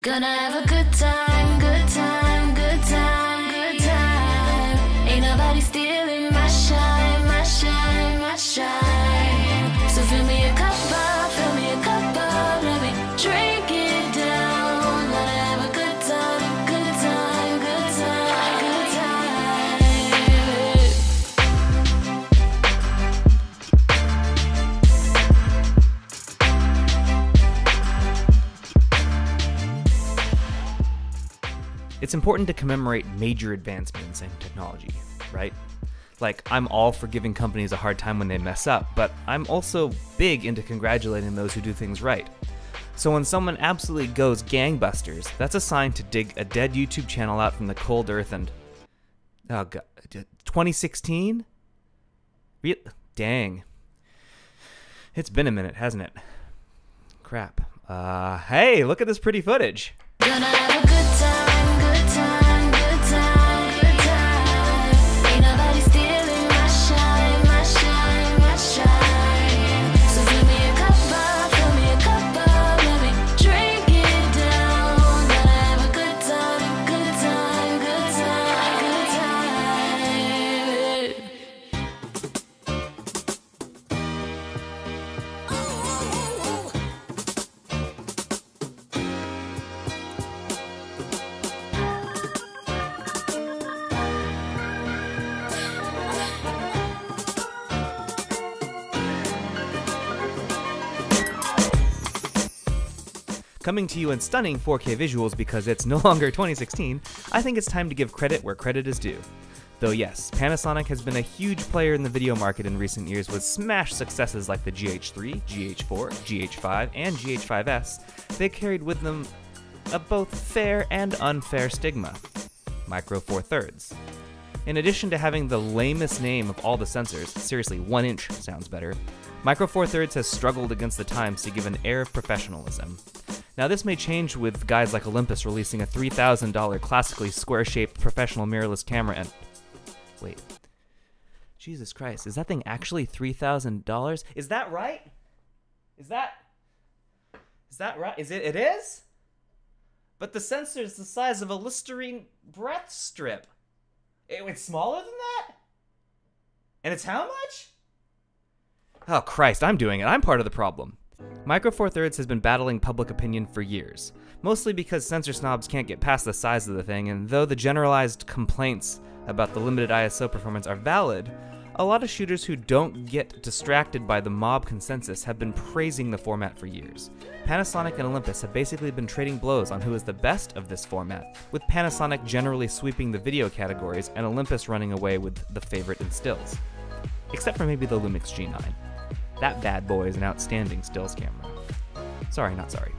Gonna have a good time, good time, good time, good time. Ain't nobody stealing my shine, my shine, my shine. So fill me a cup up, fill me a cup up, let me drink it down. Gonna have a good time, good time, good time, good time. It's important to commemorate major advancements in technology, right? Like, I'm all for giving companies a hard time when they mess up, but I'm also big into congratulating those who do things right. So when someone absolutely goes gangbusters, that's a sign to dig a dead YouTube channel out from the cold earth and... Oh god, 2016? Dang. It's been a minute, hasn't it? Crap. Hey, look at this pretty footage. Gonna have a good time, good time, good time, good time. Ain't nobody stealing my shine, my shine, my shine. So fill me a cup up, fill me a cup up, let me drink it down. Gonna have a good time, good time, good time, good Coming to you in stunning 4K visuals because it's no longer 2016, I think it's time to give credit where credit is due. Though yes, Panasonic has been a huge player in the video market in recent years with smash successes like the GH3, GH4, GH5, and GH5S. They carried with them a both fair and unfair stigma: Micro Four Thirds. In addition to having the lamest name of all the sensors, seriously, 1 inch sounds better, Micro Four Thirds has struggled against the times to give an air of professionalism. Now this may change with guys like Olympus releasing a $3,000 classically square-shaped professional mirrorless camera and... Wait. Jesus Christ, is that thing actually $3,000? Is that right? Is that right? It is? But the sensor is the size of a Listerine breath strip. It's smaller than that? And it's how much? Oh Christ, I'm doing it. I'm part of the problem. Micro Four Thirds has been battling public opinion for years, mostly because sensor snobs can't get past the size of the thing, and though the generalized complaints about the limited ISO performance are valid, a lot of shooters who don't get distracted by the mob consensus have been praising the format for years. Panasonic and Olympus have basically been trading blows on who is the best of this format, with Panasonic generally sweeping the video categories and Olympus running away with the favorite in stills. Except for maybe the Lumix G9. That bad boy is an outstanding stills camera. Sorry, not sorry.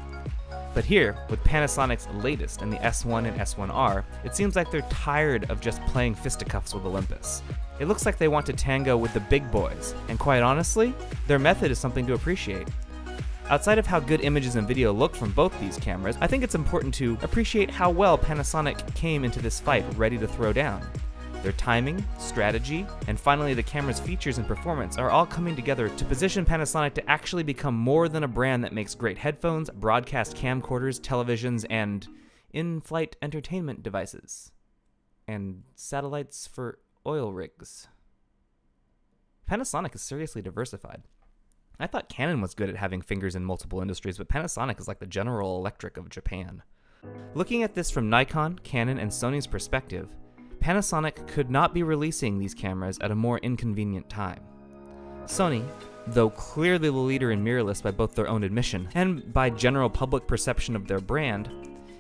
But here, with Panasonic's latest in the S1 and S1R, it seems like they're tired of just playing fisticuffs with Olympus. It looks like they want to tango with the big boys, and quite honestly, their method is something to appreciate. Outside of how good images and video look from both these cameras, I think it's important to appreciate how well Panasonic came into this fight ready to throw down. Their timing, strategy, and finally the camera's features and performance are all coming together to position Panasonic to actually become more than a brand that makes great headphones, broadcast camcorders, televisions, and in-flight entertainment devices. And satellites for oil rigs. Panasonic is seriously diversified. I thought Canon was good at having fingers in multiple industries, but Panasonic is like the General Electric of Japan. Looking at this from Nikon, Canon, and Sony's perspective, Panasonic could not be releasing these cameras at a more inconvenient time. Sony, though clearly the leader in mirrorless by both their own admission and by general public perception of their brand,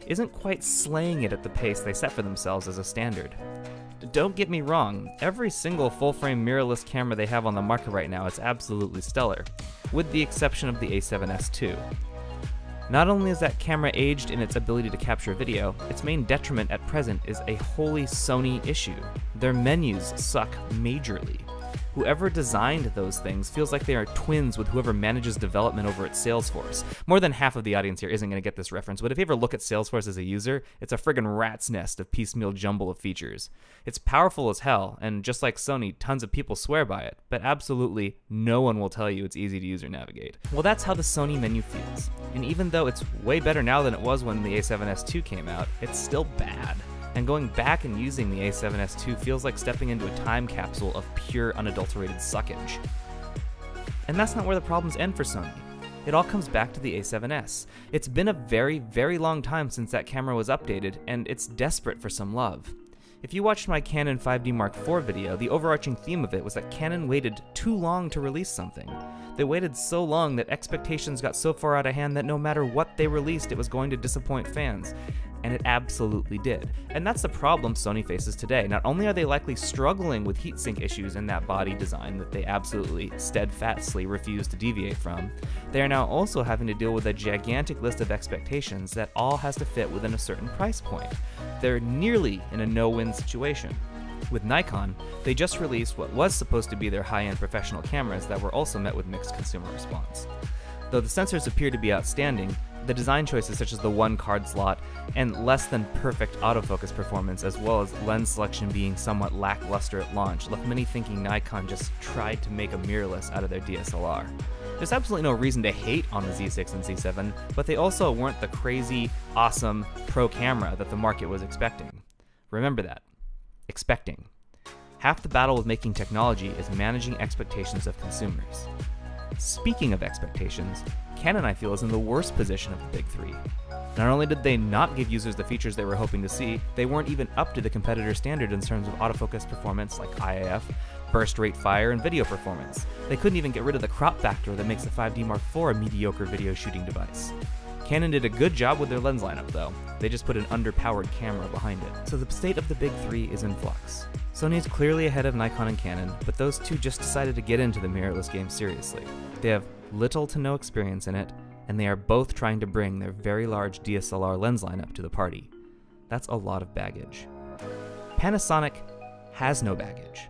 isn't quite slaying it at the pace they set for themselves as a standard. Don't get me wrong, every single full-frame mirrorless camera they have on the market right now is absolutely stellar, with the exception of the A7S II. Not only is that camera aged in its ability to capture video, its main detriment at present is a wholly Sony issue. Their menus suck majorly. Whoever designed those things feels like they are twins with whoever manages development over at Salesforce. More than half of the audience here isn't going to get this reference, but if you ever look at Salesforce as a user, it's a friggin' rat's nest of piecemeal jumble of features. It's powerful as hell, and just like Sony, tons of people swear by it, but absolutely no one will tell you it's easy to use or navigate. Well, that's how the Sony menu feels, and even though it's way better now than it was when the A7S II came out, it's still bad. And going back and using the A7S II feels like stepping into a time capsule of pure unadulterated suckage. And that's not where the problems end for Sony. It all comes back to the A7S. It's been a very, very long time since that camera was updated, and it's desperate for some love. If you watched my Canon 5D Mark IV video, the overarching theme of it was that Canon waited too long to release something. They waited so long that expectations got so far out of hand that no matter what they released, it was going to disappoint fans. And it absolutely did. And that's the problem Sony faces today. Not only are they likely struggling with heatsink issues in that body design that they absolutely steadfastly refuse to deviate from, they are now also having to deal with a gigantic list of expectations that all has to fit within a certain price point. They're nearly in a no-win situation. With Nikon, they just released what was supposed to be their high-end professional cameras that were also met with mixed consumer response. Though the sensors appear to be outstanding, the design choices such as the one card slot and less than perfect autofocus performance, as well as lens selection being somewhat lackluster at launch, left many thinking Nikon just tried to make a mirrorless out of their DSLR. There's absolutely no reason to hate on the Z6 and Z7, but they also weren't the crazy, awesome pro camera that the market was expecting. Remember that. Expecting. Half the battle with making technology is managing expectations of consumers. Speaking of expectations, Canon, I feel, is in the worst position of the big three. Not only did they not give users the features they were hoping to see, they weren't even up to the competitor standard in terms of autofocus performance like IAF, burst rate fire, and video performance. They couldn't even get rid of the crop factor that makes the 5D Mark IV a mediocre video shooting device. Canon did a good job with their lens lineup though. They just put an underpowered camera behind it. So the state of the big three is in flux. Sony is clearly ahead of Nikon and Canon, but those two just decided to get into the mirrorless game seriously. They have little to no experience in it, and they are both trying to bring their very large DSLR lens lineup to the party. That's a lot of baggage. Panasonic has no baggage.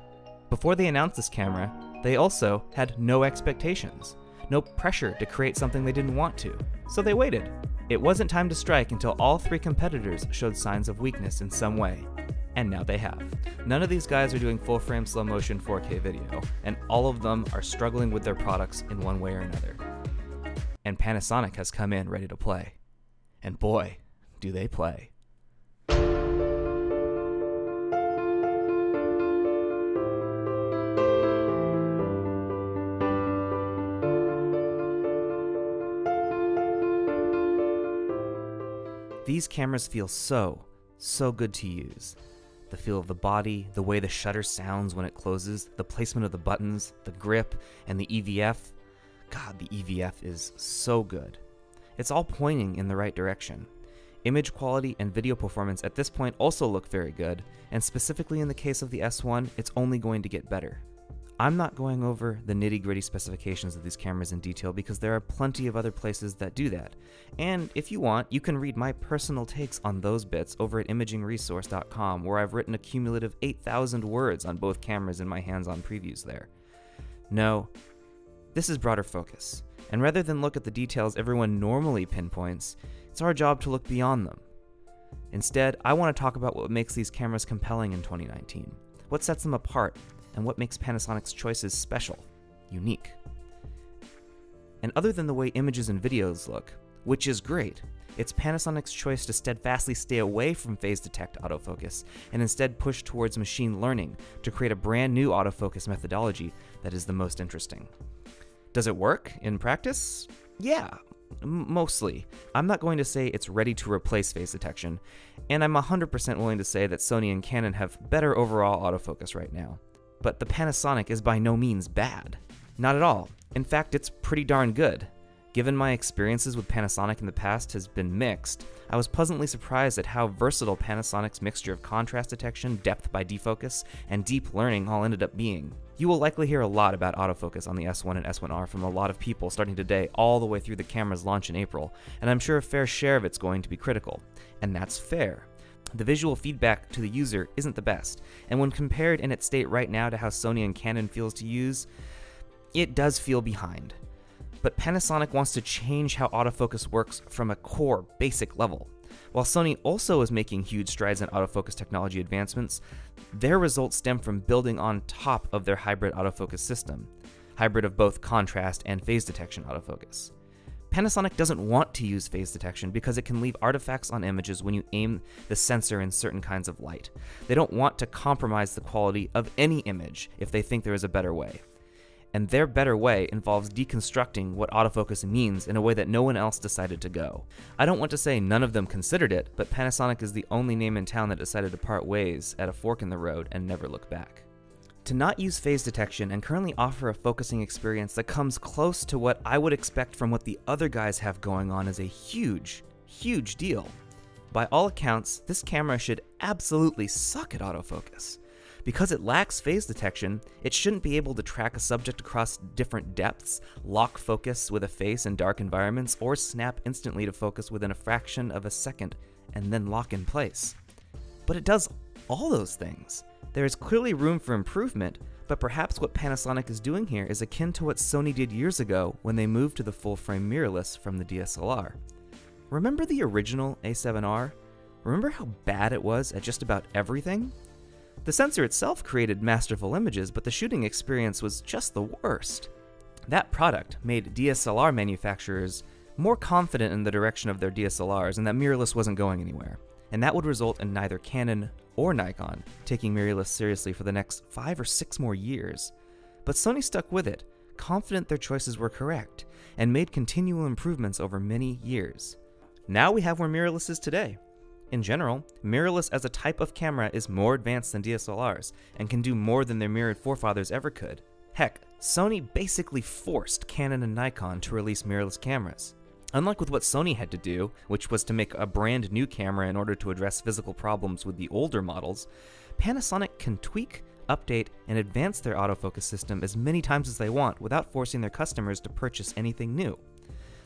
Before they announced this camera, they also had no expectations. No pressure to create something they didn't want to. So they waited. It wasn't time to strike until all three competitors showed signs of weakness in some way. And now they have. None of these guys are doing full-frame slow-motion 4K video, and all of them are struggling with their products in one way or another. And Panasonic has come in ready to play. And boy, do they play. These cameras feel so good to use. The feel of the body, the way the shutter sounds when it closes, the placement of the buttons, the grip, and the EVF. God, the EVF is so good. It's all pointing in the right direction. Image quality and video performance at this point also look very good, and specifically in the case of the S1, it's only going to get better. I'm not going over the nitty-gritty specifications of these cameras in detail because there are plenty of other places that do that. And if you want, you can read my personal takes on those bits over at imagingresource.com, where I've written a cumulative 8,000 words on both cameras in my hands-on previews there. No, this is broader focus, and rather than look at the details everyone normally pinpoints, it's our job to look beyond them. Instead, I want to talk about what makes these cameras compelling in 2019, what sets them apart, and what makes Panasonic's choices special, unique. And other than the way images and videos look, which is great, it's Panasonic's choice to steadfastly stay away from phase detect autofocus and instead push towards machine learning to create a brand new autofocus methodology that is the most interesting. Does it work in practice? Yeah, mostly. I'm not going to say it's ready to replace phase detection, and I'm 100% willing to say that Sony and Canon have better overall autofocus right now. But the Panasonic is by no means bad. Not at all. In fact, it's pretty darn good. Given my experiences with Panasonic in the past has been mixed, I was pleasantly surprised at how versatile Panasonic's mixture of contrast detection, depth by defocus, and deep learning all ended up being. You will likely hear a lot about autofocus on the S1 and S1R from a lot of people starting today all the way through the camera's launch in April, and I'm sure a fair share of it's going to be critical. And that's fair. The visual feedback to the user isn't the best, and when compared in its state right now to how Sony and Canon feels to use, it does feel behind. But Panasonic wants to change how autofocus works from a core, basic level. While Sony also is making huge strides in autofocus technology advancements, their results stem from building on top of their hybrid autofocus system, hybrid of both contrast and phase detection autofocus. Panasonic doesn't want to use phase detection because it can leave artifacts on images when you aim the sensor in certain kinds of light. They don't want to compromise the quality of any image if they think there is a better way. And their better way involves deconstructing what autofocus means in a way that no one else decided to go. I don't want to say none of them considered it, but Panasonic is the only name in town that decided to part ways at a fork in the road and never look back. To not use phase detection and currently offer a focusing experience that comes close to what I would expect from what the other guys have going on is a huge, huge deal. By all accounts, this camera should absolutely suck at autofocus. Because it lacks phase detection, it shouldn't be able to track a subject across different depths, lock focus with a face in dark environments, or snap instantly to focus within a fraction of a second and then lock in place. But it does all those things. There is clearly room for improvement, but perhaps what Panasonic is doing here is akin to what Sony did years ago when they moved to the full-frame mirrorless from the DSLR. Remember the original A7R? Remember how bad it was at just about everything? The sensor itself created masterful images, but the shooting experience was just the worst. That product made DSLR manufacturers more confident in the direction of their DSLRs and that mirrorless wasn't going anywhere. And that would result in neither Canon or Nikon taking mirrorless seriously for the next 5 or 6 more years. But Sony stuck with it, confident their choices were correct, and made continual improvements over many years. Now we have where mirrorless is today. In general, mirrorless as a type of camera is more advanced than DSLRs, and can do more than their mirrored forefathers ever could. Heck, Sony basically forced Canon and Nikon to release mirrorless cameras. Unlike with what Sony had to do, which was to make a brand new camera in order to address physical problems with the older models, Panasonic can tweak, update, and advance their autofocus system as many times as they want without forcing their customers to purchase anything new.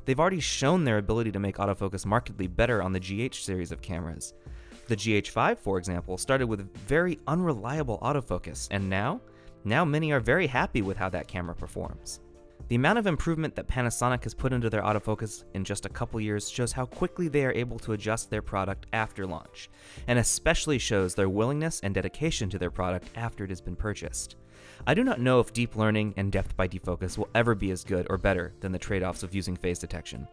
They've already shown their ability to make autofocus markedly better on the GH series of cameras. The GH5, for example, started with very unreliable autofocus, and now many are very happy with how that camera performs. The amount of improvement that Panasonic has put into their autofocus in just a couple years shows how quickly they are able to adjust their product after launch, and especially shows their willingness and dedication to their product after it has been purchased. I do not know if deep learning and depth by defocus will ever be as good or better than the trade-offs of using phase detection.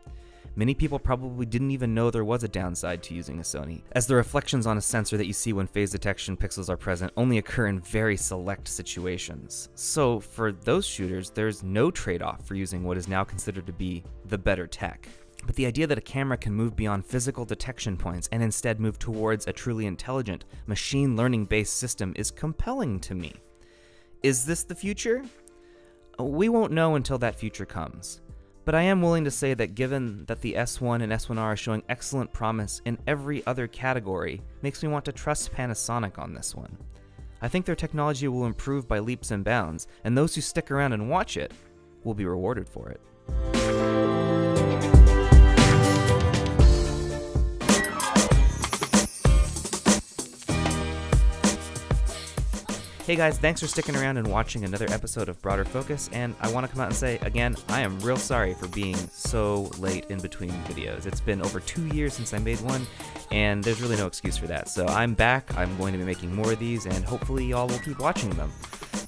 Many people probably didn't even know there was a downside to using a Sony, as the reflections on a sensor that you see when phase detection pixels are present only occur in very select situations. So for those shooters, there's no trade-off for using what is now considered to be the better tech. But the idea that a camera can move beyond physical detection points and instead move towards a truly intelligent, machine learning-based system is compelling to me. Is this the future? We won't know until that future comes. But I am willing to say that given that the S1 and S1R are showing excellent promise in every other category, makes me want to trust Panasonic on this one. I think their technology will improve by leaps and bounds, and those who stick around and watch it will be rewarded for it. Hey guys, thanks for sticking around and watching another episode of Broader Focus, and I want to come out and say, again, I am real sorry for being so late in between videos. It's been over 2 years since I made one, and there's really no excuse for that. So I'm back, I'm going to be making more of these, and hopefully y'all will keep watching them.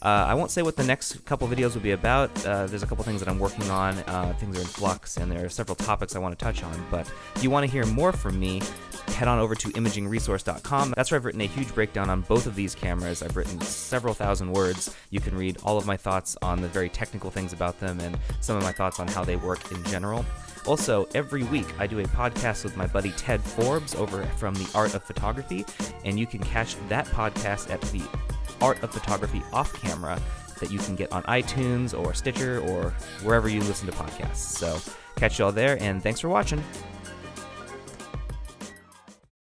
I won't say what the next couple videos will be about. There's a couple things that I'm working on, things are in flux, and there are several topics I want to touch on, but if you want to hear more from me, head on over to imagingresource.com. That's where I've written a huge breakdown on both of these cameras. I've written several thousand words. You can read all of my thoughts on the very technical things about them and some of my thoughts on how they work in general. Also, every week I do a podcast with my buddy Ted Forbes over from The Art of Photography, and you can catch that podcast at the Art of Photography Off Camera that you can get on iTunes or Stitcher or wherever you listen to podcasts. So catch y'all there, and thanks for watching.